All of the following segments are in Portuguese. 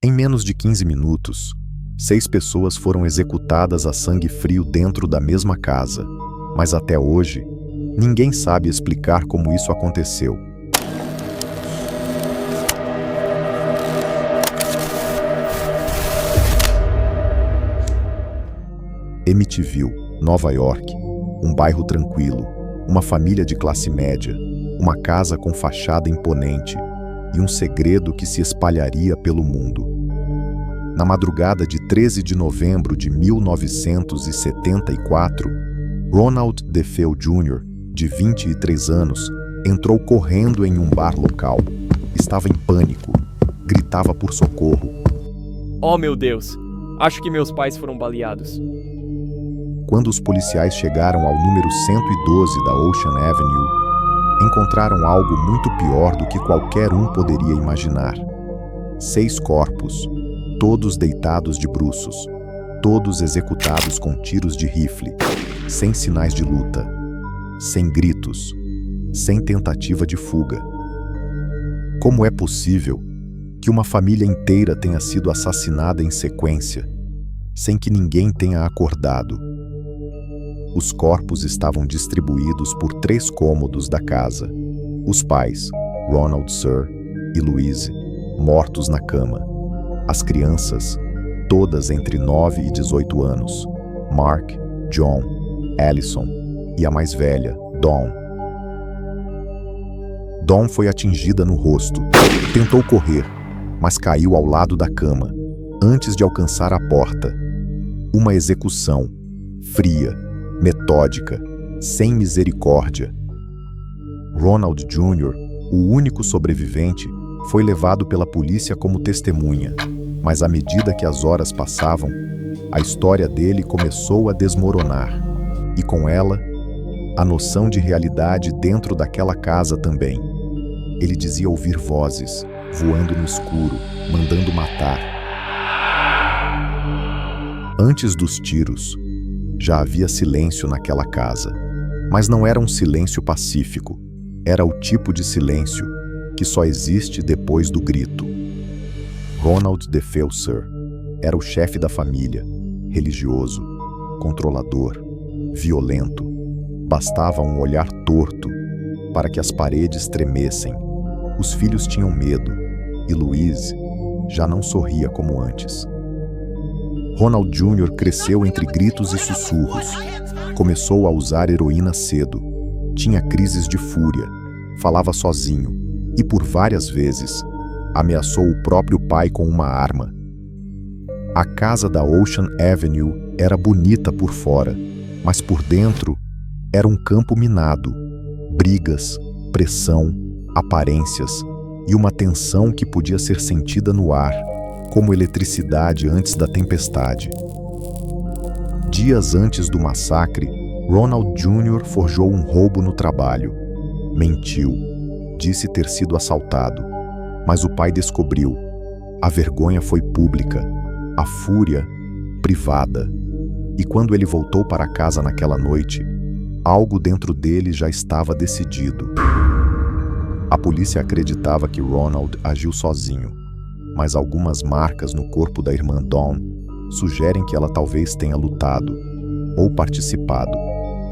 Em menos de 15 minutos, 6 pessoas foram executadas a sangue frio dentro da mesma casa, mas até hoje, ninguém sabe explicar como isso aconteceu. Amityville, Nova York, um bairro tranquilo, uma família de classe média, uma casa com fachada imponente e um segredo que se espalharia pelo mundo. Na madrugada de 13 de novembro de 1974, Ronald DeFeo Jr., de 23 anos, entrou correndo em um bar local. Estava em pânico, gritava por socorro. Oh, meu Deus! Acho que meus pais foram baleados. Quando os policiais chegaram ao número 112 da Ocean Avenue, encontraram algo muito pior do que qualquer um poderia imaginar. 6 corpos, todos deitados de bruços, todos executados com tiros de rifle, sem sinais de luta, sem gritos, sem tentativa de fuga. Como é possível que uma família inteira tenha sido assassinada em sequência, sem que ninguém tenha acordado? Os corpos estavam distribuídos por 3 cômodos da casa. Os pais, Ronald Sr. e Louise, mortos na cama. As crianças, todas entre 9 e 18 anos, Mark, John, Allison e a mais velha, Dawn. Dawn foi atingida no rosto. Tentou correr, mas caiu ao lado da cama, antes de alcançar a porta. Uma execução, fria, metódica, sem misericórdia. Ronald Jr., o único sobrevivente, foi levado pela polícia como testemunha, mas à medida que as horas passavam, a história dele começou a desmoronar, e com ela, a noção de realidade dentro daquela casa também. Ele dizia ouvir vozes, voando no escuro, mandando matar. Antes dos tiros, já havia silêncio naquela casa, mas não era um silêncio pacífico. Era o tipo de silêncio que só existe depois do grito. Ronald DeFeo Sr. era o chefe da família, religioso, controlador, violento. Bastava um olhar torto para que as paredes tremessem. Os filhos tinham medo e Louise já não sorria como antes. Ronald Jr. cresceu entre gritos e sussurros. Começou a usar heroína cedo. Tinha crises de fúria, falava sozinho e, por várias vezes, ameaçou o próprio pai com uma arma. A casa da Ocean Avenue era bonita por fora, mas por dentro era um campo minado. Brigas, pressão, aparências e uma tensão que podia ser sentida no ar, como eletricidade antes da tempestade. Dias antes do massacre, Ronald Jr. forjou um roubo no trabalho. Mentiu, disse ter sido assaltado, mas o pai descobriu. A vergonha foi pública, a fúria privada. E quando ele voltou para casa naquela noite, algo dentro dele já estava decidido. A polícia acreditava que Ronald agiu sozinho, mas algumas marcas no corpo da irmã Dawn sugerem que ela talvez tenha lutado ou participado,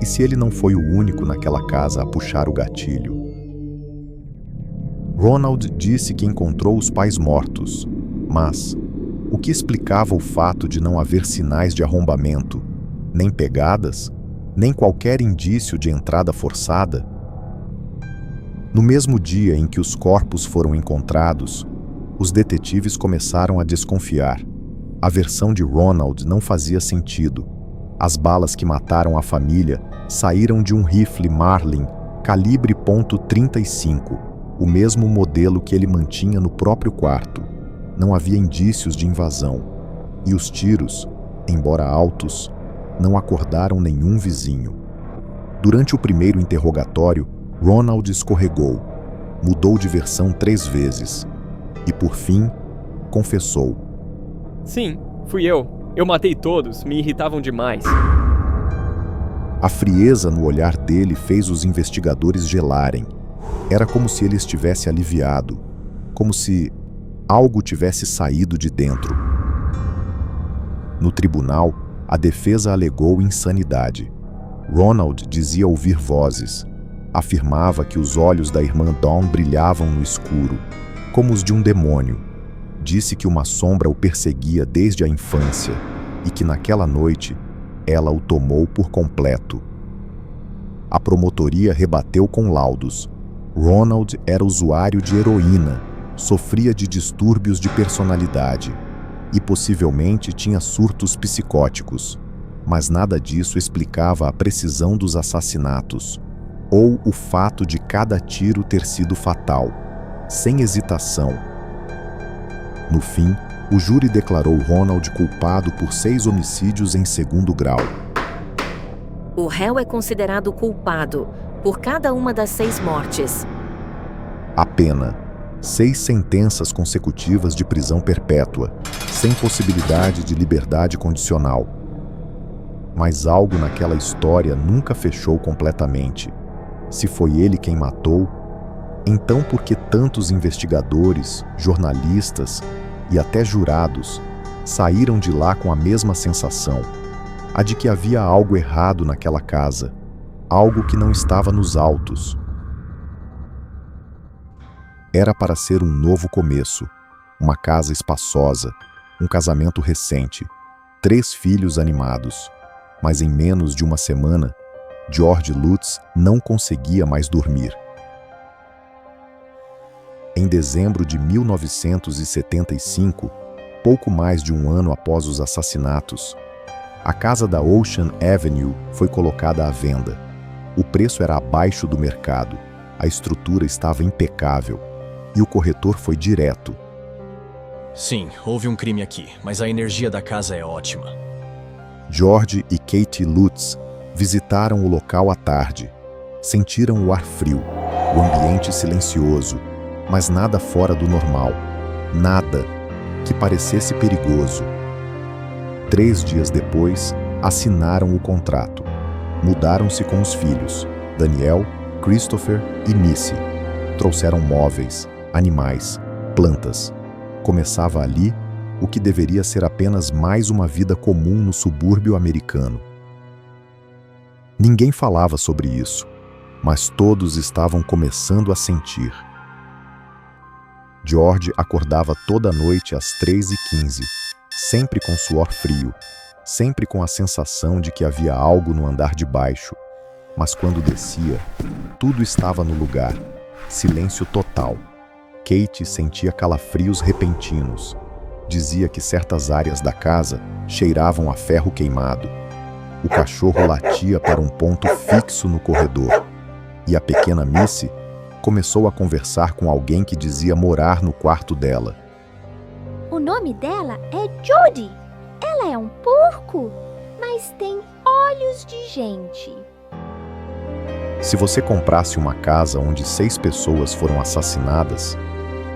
e se ele não foi o único naquela casa a puxar o gatilho. Ronald disse que encontrou os pais mortos, mas o que explicava o fato de não haver sinais de arrombamento, nem pegadas, nem qualquer indício de entrada forçada? No mesmo dia em que os corpos foram encontrados, os detetives começaram a desconfiar. A versão de Ronald não fazia sentido. As balas que mataram a família saíram de um rifle Marlin calibre .35, o mesmo modelo que ele mantinha no próprio quarto. Não havia indícios de invasão, e os tiros, embora altos, não acordaram nenhum vizinho. Durante o primeiro interrogatório, Ronald escorregou, mudou de versão 3 vezes e, por fim, confessou. Sim, fui eu. Eu matei todos, me irritavam demais. A frieza no olhar dele fez os investigadores gelarem. Era como se ele estivesse aliviado, como se algo tivesse saído de dentro. No tribunal, a defesa alegou insanidade. Ronald dizia ouvir vozes. Afirmava que os olhos da irmã Dawn brilhavam no escuro, como os de um demônio. Disse que uma sombra o perseguia desde a infância e que naquela noite ela o tomou por completo. A promotoria rebateu com laudos. Ronald era usuário de heroína, sofria de distúrbios de personalidade e possivelmente tinha surtos psicóticos, mas nada disso explicava a precisão dos assassinatos ou o fato de cada tiro ter sido fatal, sem hesitação. No fim, o júri declarou Ronald culpado por 6 homicídios em segundo grau. O réu é considerado culpado por cada uma das 6 mortes. A pena: 6 sentenças consecutivas de prisão perpétua, sem possibilidade de liberdade condicional. Mas algo naquela história nunca fechou completamente. Se foi ele quem matou, então por que tantos investigadores, jornalistas e até jurados saíram de lá com a mesma sensação, a de que havia algo errado naquela casa, algo que não estava nos autos? Era para ser um novo começo, uma casa espaçosa, um casamento recente, 3 filhos animados. Mas em menos de uma semana, George Lutz não conseguia mais dormir. Em dezembro de 1975, pouco mais de um ano após os assassinatos, a casa da Ocean Avenue foi colocada à venda. O preço era abaixo do mercado, a estrutura estava impecável e o corretor foi direto. Sim, houve um crime aqui, mas a energia da casa é ótima. George e Katie Lutz visitaram o local à tarde. Sentiram o ar frio, o ambiente silencioso, mas nada fora do normal. Nada que parecesse perigoso. 3 dias depois, assinaram o contrato. Mudaram-se com os filhos, Daniel, Christopher e Missy. Trouxeram móveis, animais, plantas. Começava ali o que deveria ser apenas mais uma vida comum no subúrbio americano. Ninguém falava sobre isso, mas todos estavam começando a sentir. George acordava toda noite às 3h15, sempre com suor frio, sempre com a sensação de que havia algo no andar de baixo. Mas quando descia, tudo estava no lugar, silêncio total. Kate sentia calafrios repentinos. Dizia que certas áreas da casa cheiravam a ferro queimado. O cachorro latia para um ponto fixo no corredor. E a pequena Missy começou a conversar com alguém que dizia morar no quarto dela. O nome dela é Jody. Ela é um porco, mas tem olhos de gente. Se você comprasse uma casa onde 6 pessoas foram assassinadas,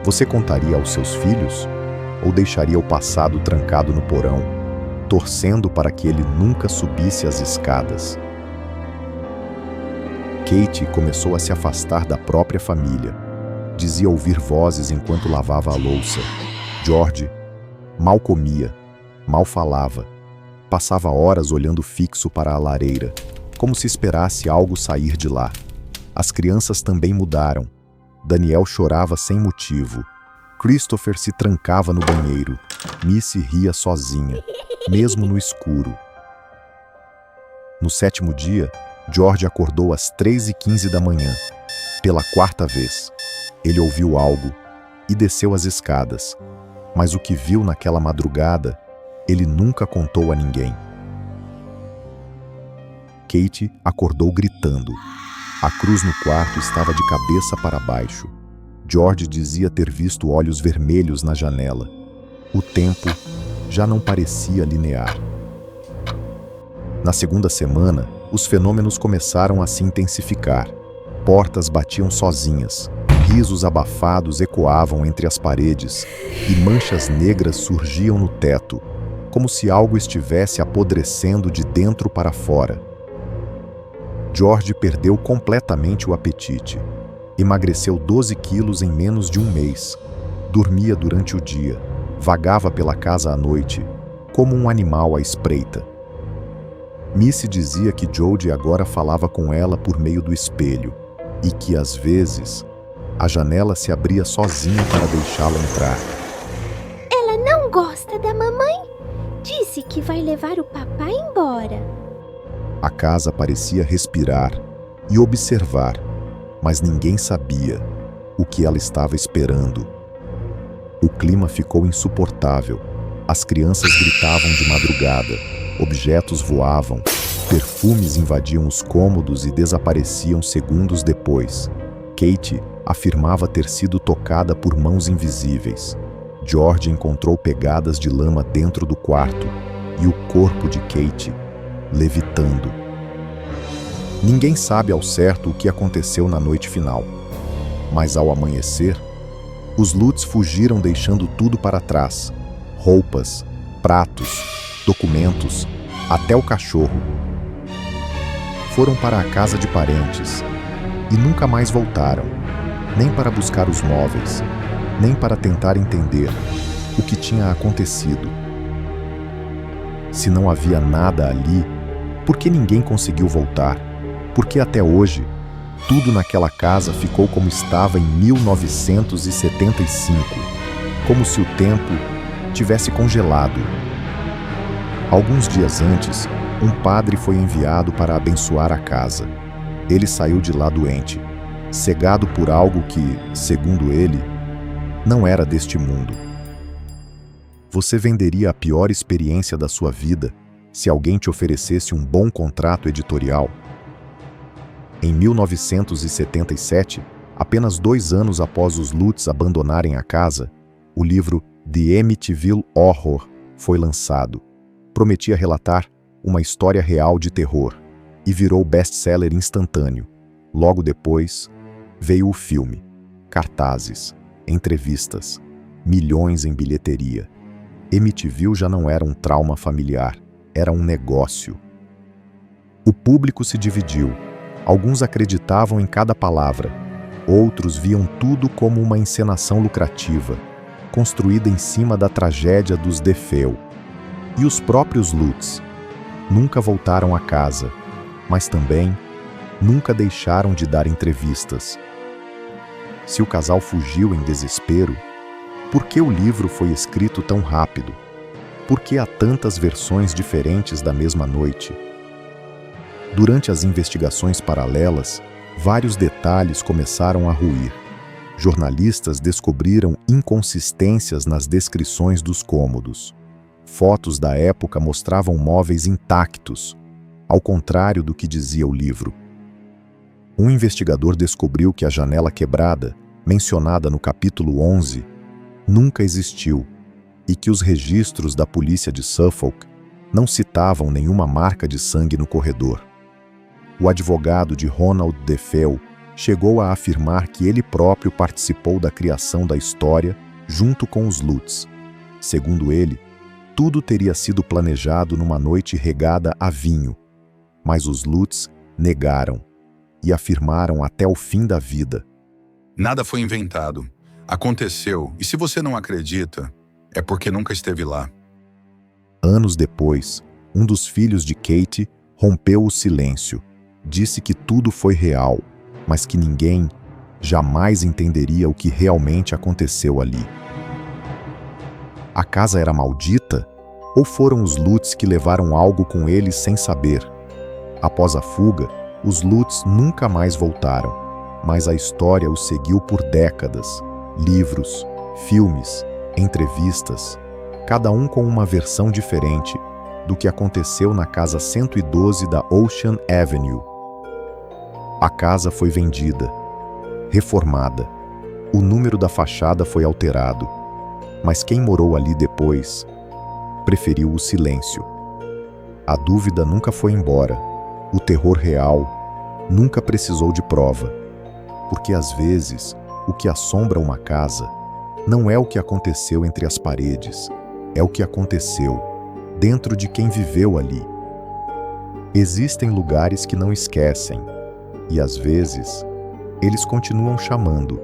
você contaria aos seus filhos? Ou deixaria o passado trancado no porão, torcendo para que ele nunca subisse as escadas? Kate começou a se afastar da própria família. Dizia ouvir vozes enquanto lavava a louça. George mal comia, mal falava. Passava horas olhando fixo para a lareira, como se esperasse algo sair de lá. As crianças também mudaram. Daniel chorava sem motivo. Christopher se trancava no banheiro. Missy ria sozinha, mesmo no escuro. No 7º dia, George acordou às 3h15 da manhã. Pela 4ª vez. Ele ouviu algo e desceu as escadas. Mas o que viu naquela madrugada, ele nunca contou a ninguém. Kate acordou gritando. A cruz no quarto estava de cabeça para baixo. George dizia ter visto olhos vermelhos na janela. O tempo já não parecia linear. Na 2ª semana, os fenômenos começaram a se intensificar. Portas batiam sozinhas, risos abafados ecoavam entre as paredes e manchas negras surgiam no teto, como se algo estivesse apodrecendo de dentro para fora. George perdeu completamente o apetite. Emagreceu 12 quilos em menos de um mês. Dormia durante o dia, vagava pela casa à noite, como um animal à espreita. Missy dizia que Jodie agora falava com ela por meio do espelho e que, às vezes, a janela se abria sozinha para deixá-la entrar. Ela não gosta da mamãe. Disse que vai levar o papai embora. A casa parecia respirar e observar, mas ninguém sabia o que ela estava esperando. O clima ficou insuportável. As crianças gritavam de madrugada, objetos voavam, perfumes invadiam os cômodos e desapareciam segundos depois. Kate afirmava ter sido tocada por mãos invisíveis. George encontrou pegadas de lama dentro do quarto e o corpo de Kate levitando. Ninguém sabe ao certo o que aconteceu na noite final, mas ao amanhecer, os Lutz fugiram deixando tudo para trás: roupas, pratos, documentos, até o cachorro. Foram para a casa de parentes e nunca mais voltaram, nem para buscar os móveis, nem para tentar entender o que tinha acontecido. Se não havia nada ali, por que ninguém conseguiu voltar? Porque até hoje, tudo naquela casa ficou como estava em 1975, como se o tempo tivesse congelado. Alguns dias antes, um padre foi enviado para abençoar a casa. Ele saiu de lá doente, cegado por algo que, segundo ele, não era deste mundo. Você venderia a pior experiência da sua vida se alguém te oferecesse um bom contrato editorial? Em 1977, apenas 2 anos após os Lutz abandonarem a casa, o livro The Amityville Horror foi lançado. Prometia relatar uma história real de terror e virou best-seller instantâneo. Logo depois, veio o filme, cartazes, entrevistas, milhões em bilheteria. Amityville já não era um trauma familiar, era um negócio. O público se dividiu. Alguns acreditavam em cada palavra, outros viam tudo como uma encenação lucrativa, construída em cima da tragédia dos DeFeo. E os próprios Lutz nunca voltaram a casa, mas também nunca deixaram de dar entrevistas. Se o casal fugiu em desespero, por que o livro foi escrito tão rápido? Por que há tantas versões diferentes da mesma noite? Durante as investigações paralelas, vários detalhes começaram a ruir. Jornalistas descobriram inconsistências nas descrições dos cômodos. Fotos da época mostravam móveis intactos, ao contrário do que dizia o livro. Um investigador descobriu que a janela quebrada, mencionada no capítulo 11, nunca existiu e que os registros da polícia de Suffolk não citavam nenhuma marca de sangue no corredor. O advogado de Ronald DeFeo chegou a afirmar que ele próprio participou da criação da história junto com os Lutz. Segundo ele, tudo teria sido planejado numa noite regada a vinho, mas os Lutz negaram e afirmaram até o fim da vida: nada foi inventado. Aconteceu, e se você não acredita, é porque nunca esteve lá. Anos depois, um dos filhos de Kate rompeu o silêncio. Disse que tudo foi real, mas que ninguém jamais entenderia o que realmente aconteceu ali. A casa era maldita? Ou foram os Lutz que levaram algo com eles sem saber? Após a fuga, os Lutz nunca mais voltaram, mas a história os seguiu por décadas. Livros, filmes, entrevistas, cada um com uma versão diferente do que aconteceu na casa 112 da Ocean Avenue. A casa foi vendida, reformada, o número da fachada foi alterado, mas quem morou ali depois preferiu o silêncio. A dúvida nunca foi embora, o terror real nunca precisou de prova, porque às vezes o que assombra uma casa não é o que aconteceu entre as paredes, é o que aconteceu dentro de quem viveu ali. Existem lugares que não esquecem, e às vezes eles continuam chamando,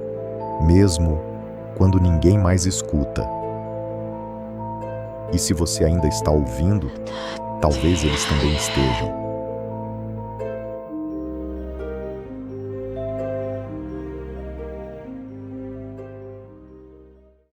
mesmo quando ninguém mais escuta. E se você ainda está ouvindo, talvez eles também estejam.